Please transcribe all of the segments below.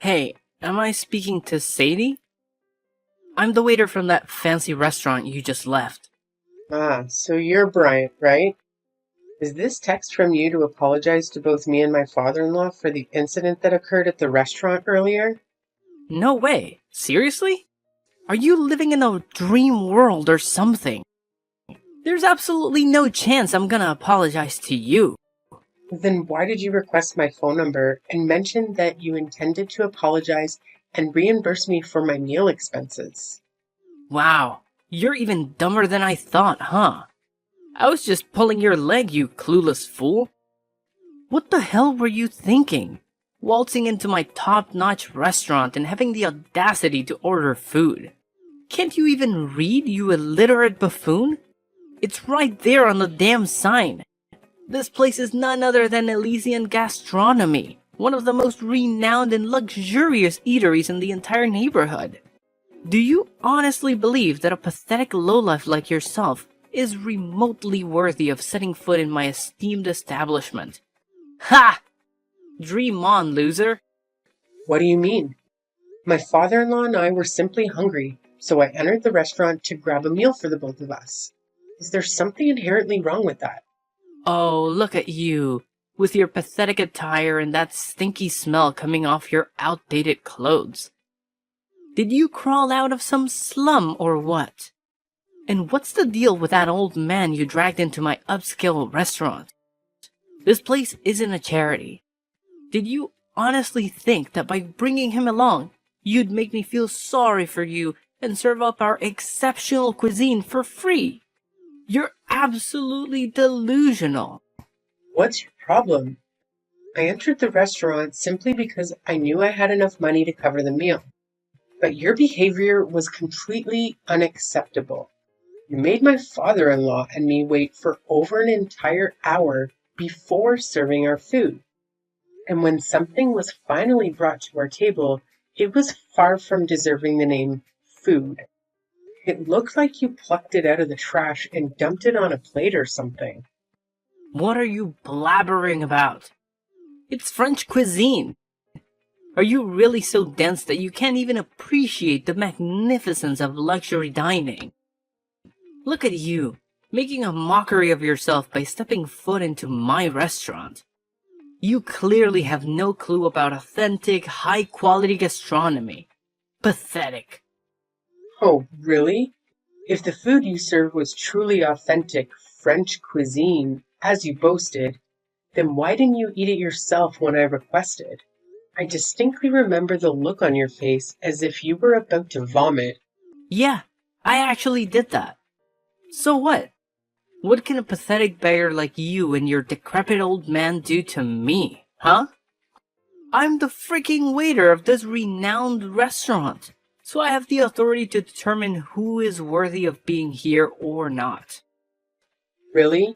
Hey, am I speaking to Sadie? I'm the waiter from that fancy restaurant you just left. Ah, so you're Bryant, right? Is this text from you to apologize to both me and my father-in-law for the incident that occurred at the restaurant earlier? No way. Seriously? Are you living in a dream world or something? There's absolutely no chance I'm gonna apologize to you. Then why did you request my phone number and mention that you intended to apologize and reimburse me for my meal expenses? Wow, you're even dumber than I thought, huh? I was just pulling your leg, you clueless fool. What the hell were you thinking? Waltzing into my top-notch restaurant and having the audacity to order food. Can't you even read, you illiterate buffoon? It's right there on the damn sign. This place is none other than Elysian Gastronomy, one of the most renowned and luxurious eateries in the entire neighborhood. Do you honestly believe that a pathetic lowlife like yourself is remotely worthy of setting foot in my esteemed establishment? Ha! Dream on, loser! What do you mean? My father-in-law and I were simply hungry, so I entered the restaurant to grab a meal for the both of us. Is there something inherently wrong with that? Oh, look at you, with your pathetic attire and that stinky smell coming off your outdated clothes. Did you crawl out of some slum or what? And what's the deal with that old man you dragged into my upscale restaurant? This place isn't a charity. Did you honestly think that by bringing him along, you'd make me feel sorry for you and serve up our exceptional cuisine for free? You're absolutely delusional. What's your problem? I entered the restaurant simply because I knew I had enough money to cover the meal. But your behavior was completely unacceptable. You made my father-in-law and me wait for over an entire hour before serving our food. And when something was finally brought to our table, it was far from deserving the name food. It looked like you plucked it out of the trash and dumped it on a plate or something. What are you blabbering about? It's French cuisine. Are you really so dense that you can't even appreciate the magnificence of luxury dining? Look at you, making a mockery of yourself by stepping foot into my restaurant. You clearly have no clue about authentic, high-quality gastronomy. Pathetic. Oh, really? If the food you served was truly authentic French cuisine, as you boasted, then why didn't you eat it yourself when I requested? I distinctly remember the look on your face as if you were about to vomit. Yeah, I actually did that. So what? What can a pathetic beggar like you and your decrepit old man do to me, huh? I'm the freaking waiter of this renowned restaurant, so I have the authority to determine who is worthy of being here or not. Really?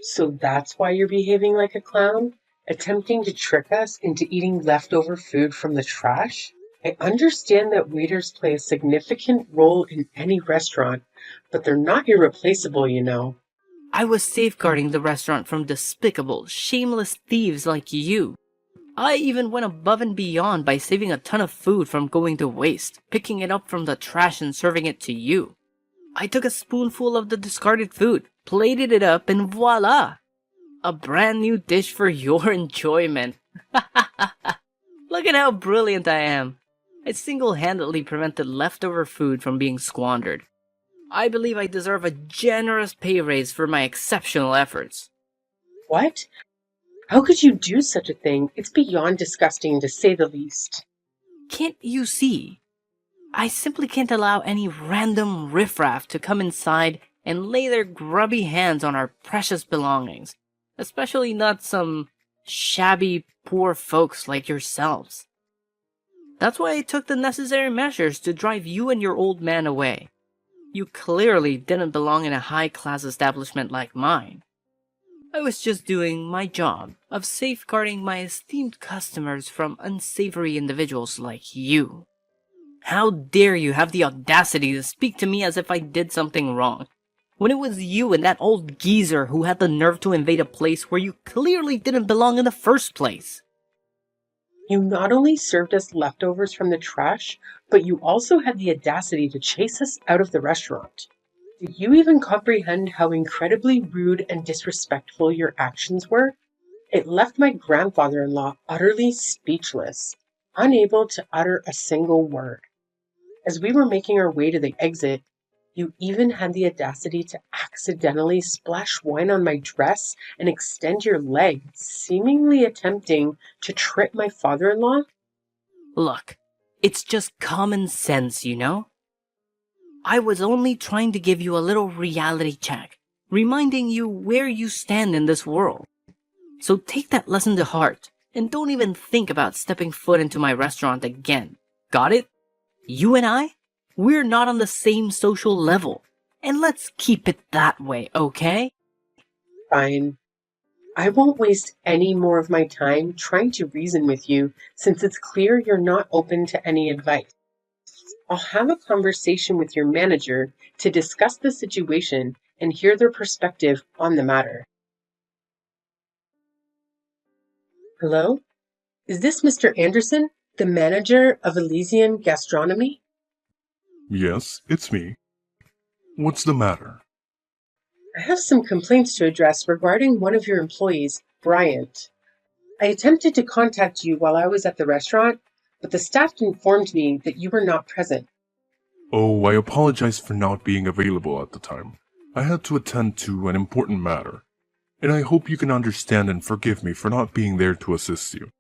So that's why you're behaving like a clown? Attempting to trick us into eating leftover food from the trash? I understand that waiters play a significant role in any restaurant, but they're not irreplaceable, you know. I was safeguarding the restaurant from despicable, shameless thieves like you. I even went above and beyond by saving a ton of food from going to waste, picking it up from the trash and serving it to you. I took a spoonful of the discarded food, plated it up, and voila! A brand new dish for your enjoyment. Look at how brilliant I am. I single-handedly prevented leftover food from being squandered. I believe I deserve a generous pay raise for my exceptional efforts. What? How could you do such a thing? It's beyond disgusting, to say the least. Can't you see? I simply can't allow any random riffraff to come inside and lay their grubby hands on our precious belongings, especially not some shabby, poor folks like yourselves. That's why I took the necessary measures to drive you and your old man away. You clearly didn't belong in a high-class establishment like mine. I was just doing my job of safeguarding my esteemed customers from unsavory individuals like you. How dare you have the audacity to speak to me as if I did something wrong, when it was you and that old geezer who had the nerve to invade a place where you clearly didn't belong in the first place? You not only served us leftovers from the trash, but you also had the audacity to chase us out of the restaurant. Do you even comprehend how incredibly rude and disrespectful your actions were? It left my grandfather-in-law utterly speechless, unable to utter a single word. As we were making our way to the exit, you even had the audacity to accidentally splash wine on my dress and extend your leg, seemingly attempting to trip my father-in-law. Look, it's just common sense, you know? I was only trying to give you a little reality check, reminding you where you stand in this world. So take that lesson to heart, and don't even think about stepping foot into my restaurant again. Got it? You and I? We're not on the same social level. And let's keep it that way, okay? Fine. I won't waste any more of my time trying to reason with you, since it's clear you're not open to any advice. I'll have a conversation with your manager to discuss the situation and hear their perspective on the matter. Hello? Is this Mr. Anderson, the manager of Elysian Gastronomy? Yes, it's me. What's the matter? I have some complaints to address regarding one of your employees, Bryant. I attempted to contact you while I was at the restaurant, but the staff informed me that you were not present. Oh, I apologize for not being available at the time. I had to attend to an important matter, and I hope you can understand and forgive me for not being there to assist you.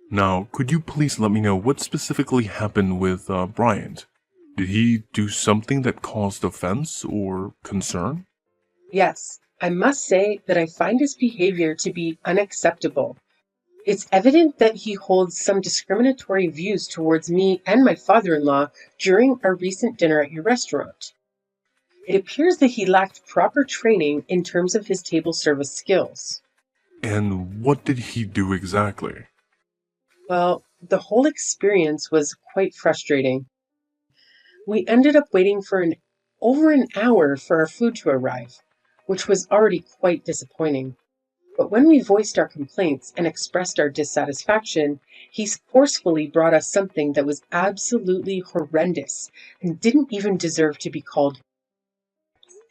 Now, could you please let me know what specifically happened with Bryant? Did he do something that caused offense or concern? Yes, I must say that I find his behavior to be unacceptable. It's evident that he holds some discriminatory views towards me and my father-in-law during our recent dinner at your restaurant. It appears that he lacked proper training in terms of his table service skills. And what did he do exactly? Well, the whole experience was quite frustrating. We ended up waiting for over an hour for our food to arrive, which was already quite disappointing. But when we voiced our complaints and expressed our dissatisfaction, he forcefully brought us something that was absolutely horrendous and didn't even deserve to be called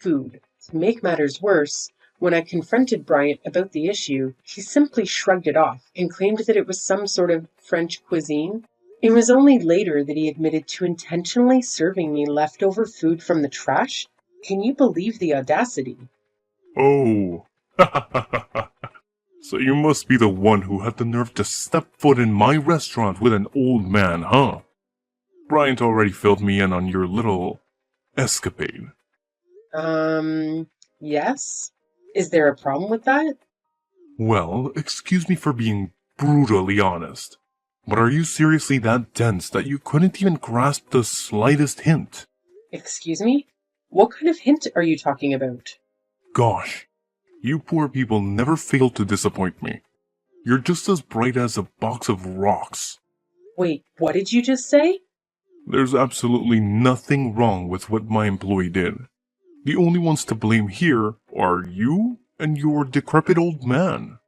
food. To make matters worse, when I confronted Bryant about the issue, he simply shrugged it off and claimed that it was some sort of French cuisine. It was only later that he admitted to intentionally serving me leftover food from the trash. Can you believe the audacity? Oh, so you must be the one who had the nerve to step foot in my restaurant with an old man, huh? Bryant already filled me in on your little escapade. Yes? Is there a problem with that? Well, excuse me for being brutally honest, but are you seriously that dense that you couldn't even grasp the slightest hint? Excuse me? What kind of hint are you talking about? Gosh, you poor people never fail to disappoint me. You're just as bright as a box of rocks. Wait, what did you just say? There's absolutely nothing wrong with what my employee did. The only ones to blame here are you and your decrepit old man.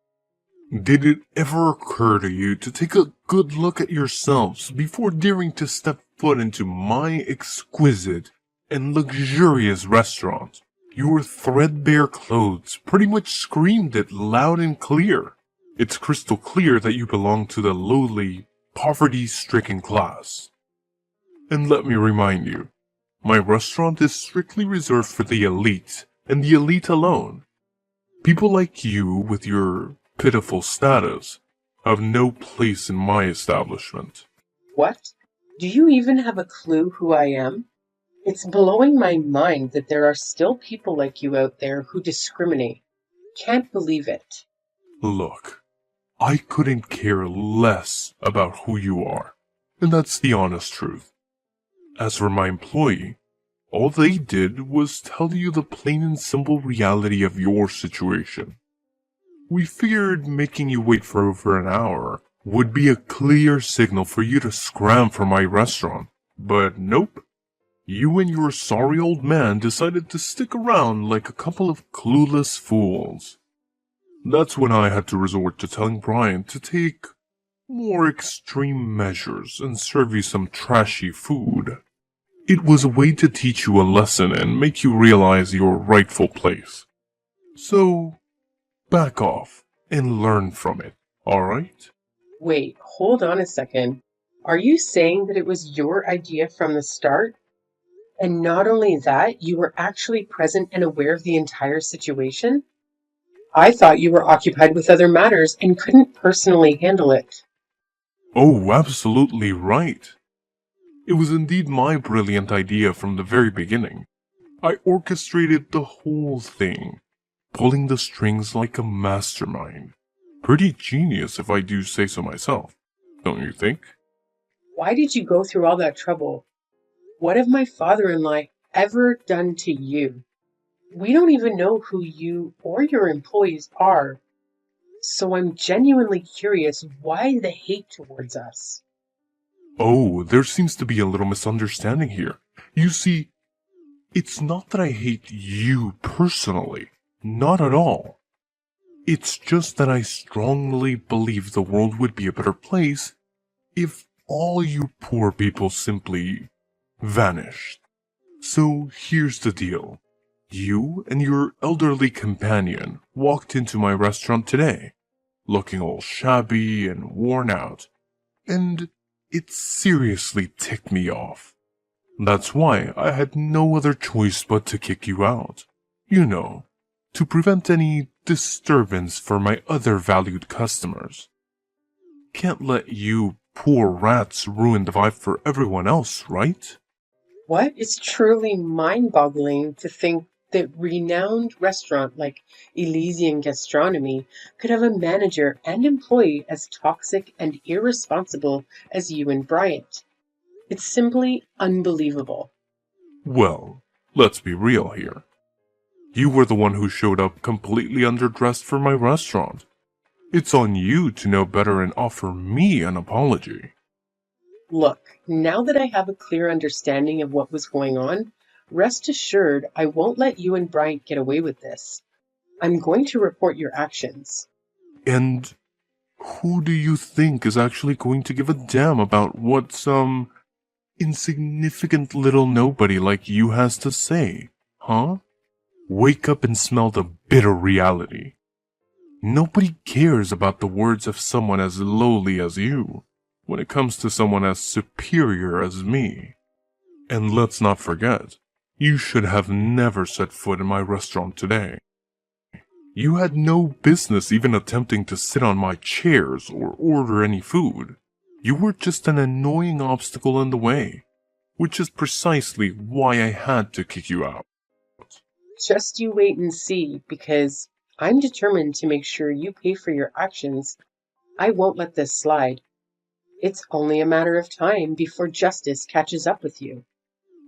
Did it ever occur to you to take a good look at yourselves before daring to step foot into my exquisite and luxurious restaurant? Your threadbare clothes pretty much screamed it loud and clear. It's crystal clear that you belong to the lowly, poverty-stricken class. And let me remind you, my restaurant is strictly reserved for the elite, and the elite alone. People like you, with your pitiful status, have no place in my establishment. What? Do you even have a clue who I am? It's blowing my mind that there are still people like you out there who discriminate. Can't believe it. Look, I couldn't care less about who you are, and that's the honest truth. As for my employee, all they did was tell you the plain and simple reality of your situation. We figured making you wait for over an hour would be a clear signal for you to scram from my restaurant, but nope. You and your sorry old man decided to stick around like a couple of clueless fools. That's when I had to resort to telling Bryant to take more extreme measures and serve you some trashy food. It was a way to teach you a lesson and make you realize your rightful place. So, back off and learn from it, alright? Wait, hold on a second. Are you saying that it was your idea from the start? And not only that, you were actually present and aware of the entire situation? I thought you were occupied with other matters and couldn't personally handle it. Oh, absolutely right. It was indeed my brilliant idea from the very beginning. I orchestrated the whole thing, pulling the strings like a mastermind. Pretty genius if I do say so myself, don't you think? Why did you go through all that trouble? What have my father-in-law ever done to you? We don't even know who you or your employees are, so I'm genuinely curious why the hate towards us. Oh, there seems to be a little misunderstanding here. You see, it's not that I hate you personally. Not at all. It's just that I strongly believe the world would be a better place if all you poor people simply vanished. So here's the deal. You and your elderly companion walked into my restaurant today, looking all shabby and worn out, and it seriously ticked me off. That's why I had no other choice but to kick you out. You know, to prevent any disturbance for my other valued customers. Can't let you poor rats ruin the vibe for everyone else, right? What? It's truly mind-boggling to think that renowned restaurant like Elysian Gastronomy could have a manager and employee as toxic and irresponsible as you and Bryant. It's simply unbelievable. Well, let's be real here. You were the one who showed up completely underdressed for my restaurant. It's on you to know better and offer me an apology. Look, now that I have a clear understanding of what was going on, rest assured I won't let you and Bryant get away with this. I'm going to report your actions. And who do you think is actually going to give a damn about what some insignificant little nobody like you has to say, huh? Wake up and smell the bitter reality. Nobody cares about the words of someone as lowly as you when it comes to someone as superior as me. And let's not forget, you should have never set foot in my restaurant today. You had no business even attempting to sit on my chairs or order any food. You were just an annoying obstacle in the way, which is precisely why I had to kick you out. Just you wait and see, because I'm determined to make sure you pay for your actions. I won't let this slide. It's only a matter of time before justice catches up with you.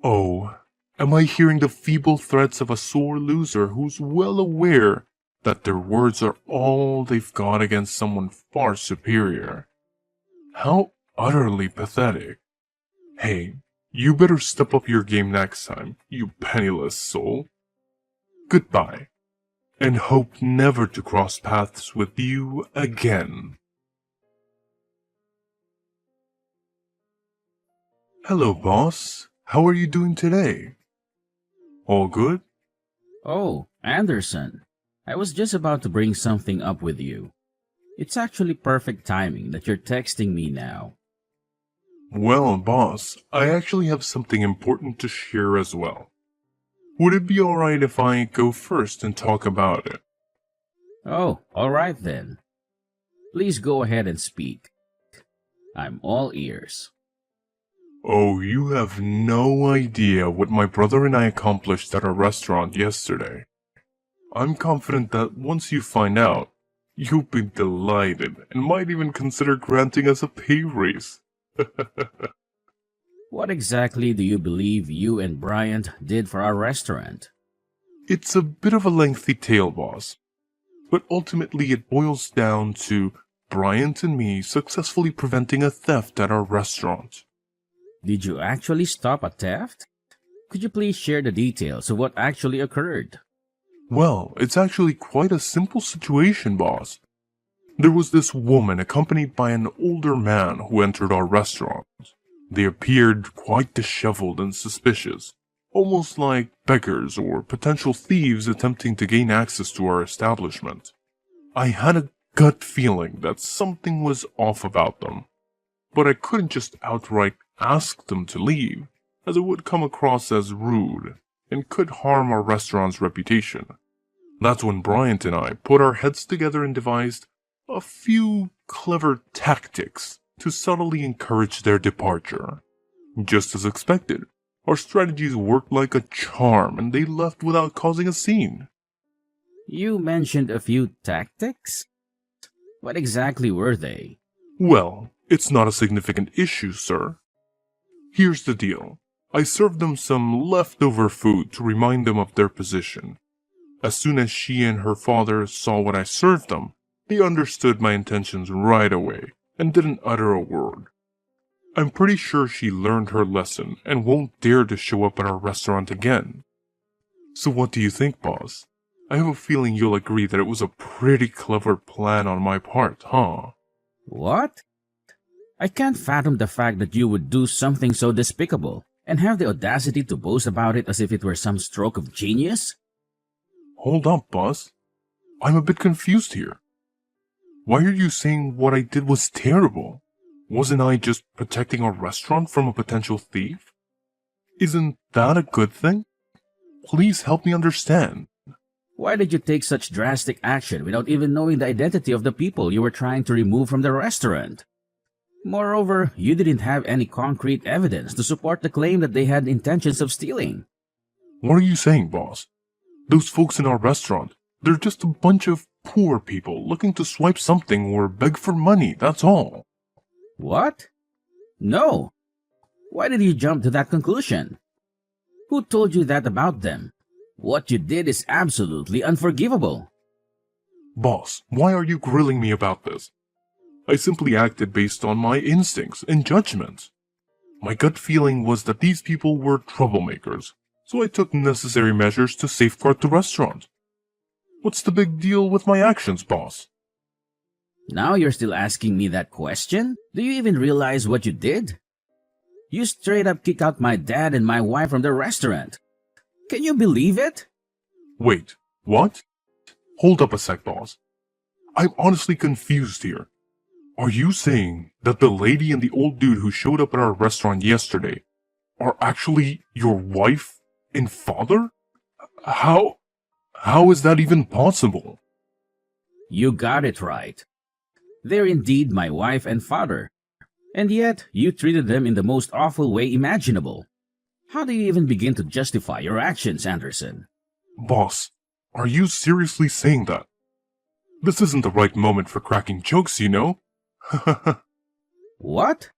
Oh, am I hearing the feeble threats of a sore loser who's well aware that their words are all they've got against someone far superior? How utterly pathetic. Hey, you better step up your game next time, you penniless soul. Goodbye, and hope never to cross paths with you again. Hello, boss. How are you doing today? All good? Oh, Anderson. I was just about to bring something up with you. It's actually perfect timing that you're texting me now. Well, boss, I actually have something important to share as well. Would it be alright if I go first and talk about it? Oh, alright then. Please go ahead and speak. I'm all ears. Oh, you have no idea what my brother and I accomplished at our restaurant yesterday. I'm confident that once you find out, you'll be delighted and might even consider granting us a pay raise. What exactly do you believe you and Bryant did for our restaurant? It's a bit of a lengthy tale, boss. But ultimately it boils down to Bryant and me successfully preventing a theft at our restaurant. Did you actually stop a theft? Could you please share the details of what actually occurred? Well, it's actually quite a simple situation, boss. There was this woman accompanied by an older man who entered our restaurant. They appeared quite disheveled and suspicious, almost like beggars or potential thieves attempting to gain access to our establishment. I had a gut feeling that something was off about them, but I couldn't just outright ask them to leave, as it would come across as rude and could harm our restaurant's reputation. That's when Bryant and I put our heads together and devised a few clever tactics to subtly encourage their departure. Just as expected, our strategies worked like a charm and they left without causing a scene. You mentioned a few tactics? What exactly were they? Well, it's not a significant issue, sir. Here's the deal. I served them some leftover food to remind them of their position. As soon as she and her father saw what I served them, they understood my intentions right away and didn't utter a word. I'm pretty sure she learned her lesson and won't dare to show up at our restaurant again. So what do you think, boss? I have a feeling you'll agree that it was a pretty clever plan on my part, huh? What? I can't fathom the fact that you would do something so despicable and have the audacity to boast about it as if it were some stroke of genius? Hold up, boss. I'm a bit confused here. Why are you saying what I did was terrible? Wasn't I just protecting our restaurant from a potential thief? Isn't that a good thing? Please help me understand. Why did you take such drastic action without even knowing the identity of the people you were trying to remove from the restaurant? Moreover, you didn't have any concrete evidence to support the claim that they had intentions of stealing. What are you saying, boss? Those folks in our restaurant, they're just a bunch of poor people looking to swipe something or beg for money, that's all. What? No. Why did you jump to that conclusion? Who told you that about them? What you did is absolutely unforgivable. Boss, why are you grilling me about this? I simply acted based on my instincts and judgments. My gut feeling was that these people were troublemakers, so I took necessary measures to safeguard the restaurant. What's the big deal with my actions, boss? Now you're still asking me that question? Do you even realize what you did? You straight up kicked out my dad and my wife from the restaurant. Can you believe it? Wait, what? Hold up a sec, boss. I'm honestly confused here. Are you saying that the lady and the old dude who showed up at our restaurant yesterday are actually your wife and father? How is that even possible? You got it right. They're indeed my wife and father. And yet, you treated them in the most awful way imaginable. How do you even begin to justify your actions, Anderson? Boss, are you seriously saying that? This isn't the right moment for cracking jokes, you know? What?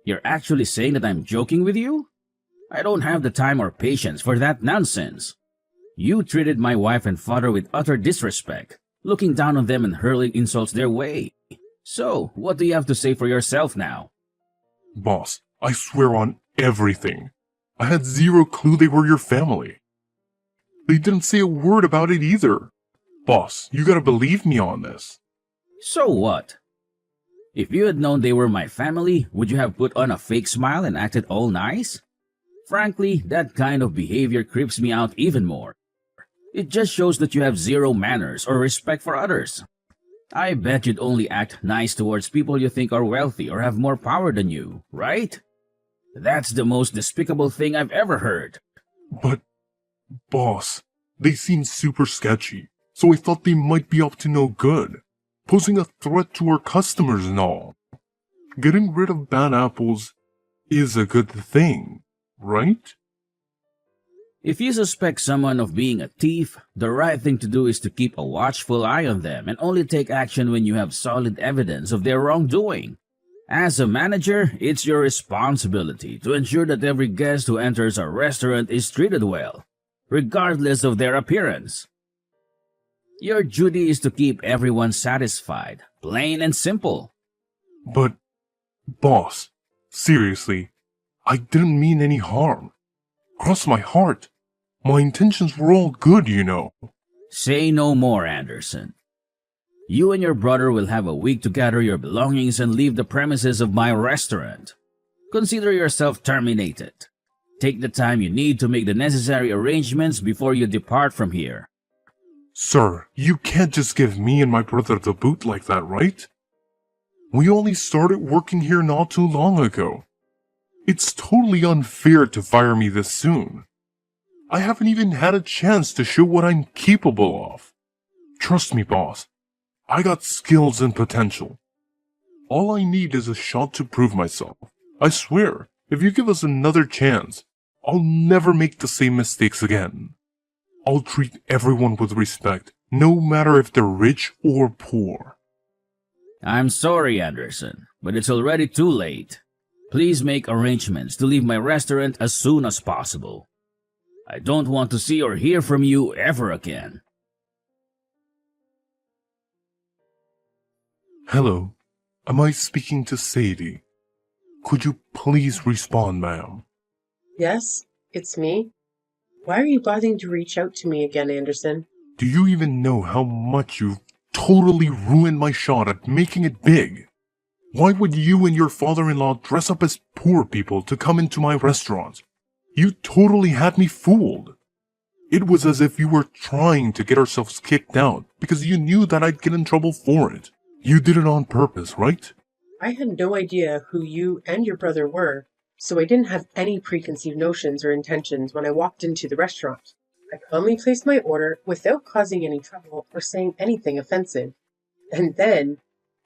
You're actually saying that I'm joking with you? I don't have the time or patience for that nonsense. You treated my wife and father with utter disrespect, looking down on them and hurling insults their way. So, what do you have to say for yourself now? Boss, I swear on everything. I had zero clue they were your family. They didn't say a word about it either. Boss, you gotta believe me on this. So what? If you had known they were my family, would you have put on a fake smile and acted all nice? Frankly, that kind of behavior creeps me out even more. It just shows that you have zero manners or respect for others. I bet you'd only act nice towards people you think are wealthy or have more power than you, right? That's the most despicable thing I've ever heard. But, boss, they seem super sketchy, so I thought they might be up to no good, posing a threat to our customers and all. Getting rid of bad apples is a good thing, right? If you suspect someone of being a thief, the right thing to do is to keep a watchful eye on them and only take action when you have solid evidence of their wrongdoing. As a manager, it's your responsibility to ensure that every guest who enters a restaurant is treated well, regardless of their appearance. Your duty is to keep everyone satisfied, plain and simple. But, boss, seriously, I didn't mean any harm. Cross my heart. My intentions were all good, you know. Say no more, Anderson. You and your brother will have a week to gather your belongings and leave the premises of my restaurant. Consider yourself terminated. Take the time you need to make the necessary arrangements before you depart from here. Sir, you can't just give me and my brother the boot like that, right? We only started working here not too long ago. It's totally unfair to fire me this soon. I haven't even had a chance to show what I'm capable of. Trust me, boss. I got skills and potential. All I need is a shot to prove myself. I swear, if you give us another chance, I'll never make the same mistakes again. I'll treat everyone with respect, no matter if they're rich or poor. I'm sorry, Anderson, but it's already too late. Please make arrangements to leave my restaurant as soon as possible. I don't want to see or hear from you ever again. Hello, am I speaking to Sadie? Could you please respond, ma'am? Yes, it's me. Why are you bothering to reach out to me again, Anderson? Do you even know how much you've totally ruined my shot at making it big? Why would you and your father-in-law dress up as poor people to come into my restaurant? You totally had me fooled. It was as if you were trying to get ourselves kicked out because you knew that I'd get in trouble for it. You did it on purpose, right? I had no idea who you and your brother were, so I didn't have any preconceived notions or intentions when I walked into the restaurant. I calmly placed my order without causing any trouble or saying anything offensive. And then,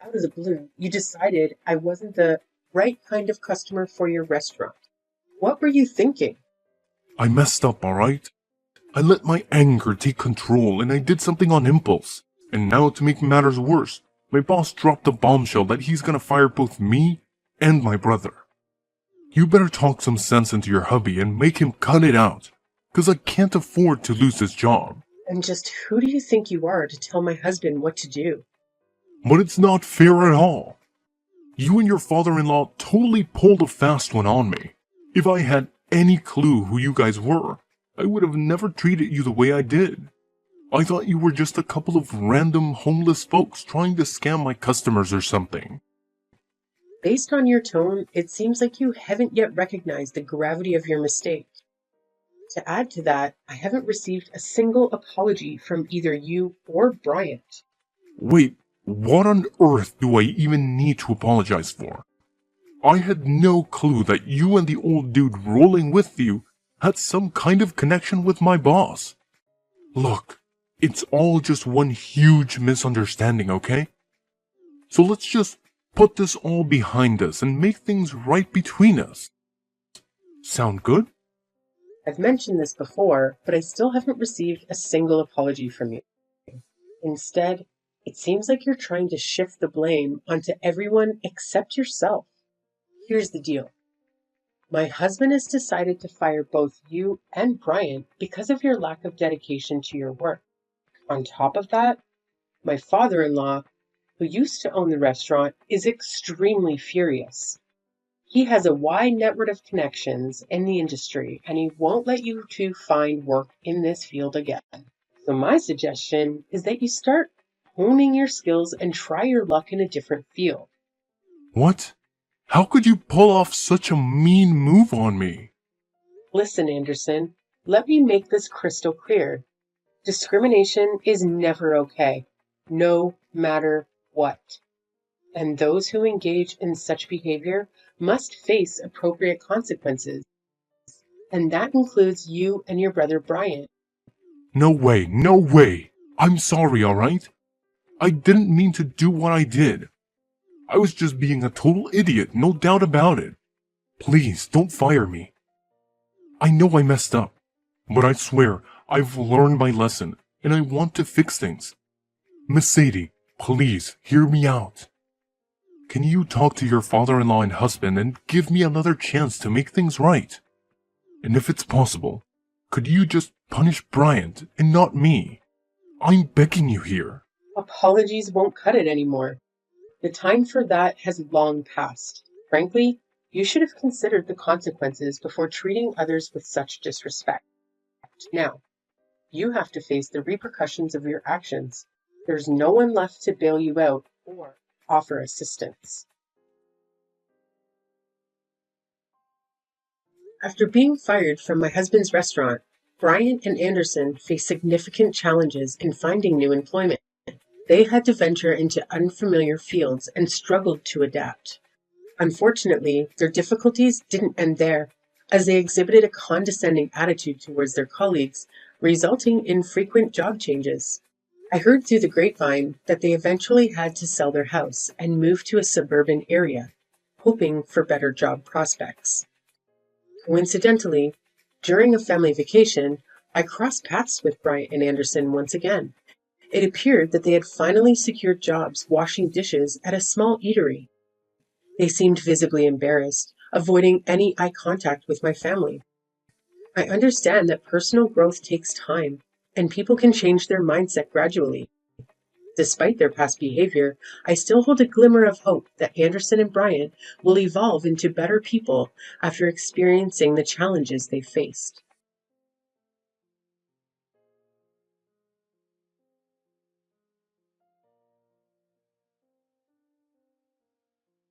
out of the blue, you decided I wasn't the right kind of customer for your restaurant. What were you thinking? I messed up, alright? I let my anger take control and I did something on impulse. And now, to make matters worse, my boss dropped a bombshell that he's gonna fire both me and my brother. You better talk some sense into your hubby and make him cut it out, 'cause I can't afford to lose this job. And just who do you think you are to tell my husband what to do? But it's not fair at all. You and your father-in-law totally pulled a fast one on me. If I had any clue who you guys were, I would have never treated you the way I did. I thought you were just a couple of random homeless folks trying to scam my customers or something. Based on your tone, it seems like you haven't yet recognized the gravity of your mistake. To add to that, I haven't received a single apology from either you or Bryant. Wait, what on earth do I even need to apologize for? I had no clue that you and the old dude rolling with you had some kind of connection with my boss. Look, it's all just one huge misunderstanding, okay? So let's just put this all behind us and make things right between us. Sound good? I've mentioned this before, but I still haven't received a single apology from you. Instead, it seems like you're trying to shift the blame onto everyone except yourself. Here's the deal. My husband has decided to fire both you and Bryant because of your lack of dedication to your work. On top of that, my father-in-law, who used to own the restaurant, is extremely furious. He has a wide network of connections in the industry, and he won't let you two find work in this field again. So my suggestion is that you start honing your skills and try your luck in a different field. What? How could you pull off such a mean move on me? Listen, Anderson, let me make this crystal clear. Discrimination is never okay, no matter what. And those who engage in such behavior must face appropriate consequences. And that includes you and your brother Bryant. No way, no way. I'm sorry, alright? I didn't mean to do what I did. I was just being a total idiot, no doubt about it. Please, don't fire me. I know I messed up, but I swear I've learned my lesson, and I want to fix things. Miss Sadie, please, hear me out. Can you talk to your father-in-law and husband and give me another chance to make things right? And if it's possible, could you just punish Bryant and not me? I'm begging you here. Apologies won't cut it anymore. The time for that has long passed. Frankly, you should have considered the consequences before treating others with such disrespect. Now, you have to face the repercussions of your actions. There's no one left to bail you out or offer assistance. After being fired from my husband's restaurant, Bryant and Anderson faced significant challenges in finding new employment. They had to venture into unfamiliar fields and struggled to adapt. Unfortunately, their difficulties didn't end there, as they exhibited a condescending attitude towards their colleagues, resulting in frequent job changes. I heard through the grapevine that they eventually had to sell their house and move to a suburban area, hoping for better job prospects. Coincidentally, during a family vacation, I crossed paths with Bryant and Anderson once again. It appeared that they had finally secured jobs washing dishes at a small eatery. They seemed visibly embarrassed, avoiding any eye contact with my family. I understand that personal growth takes time, and people can change their mindset gradually. Despite their past behavior, I still hold a glimmer of hope that Anderson and Bryant will evolve into better people after experiencing the challenges they faced.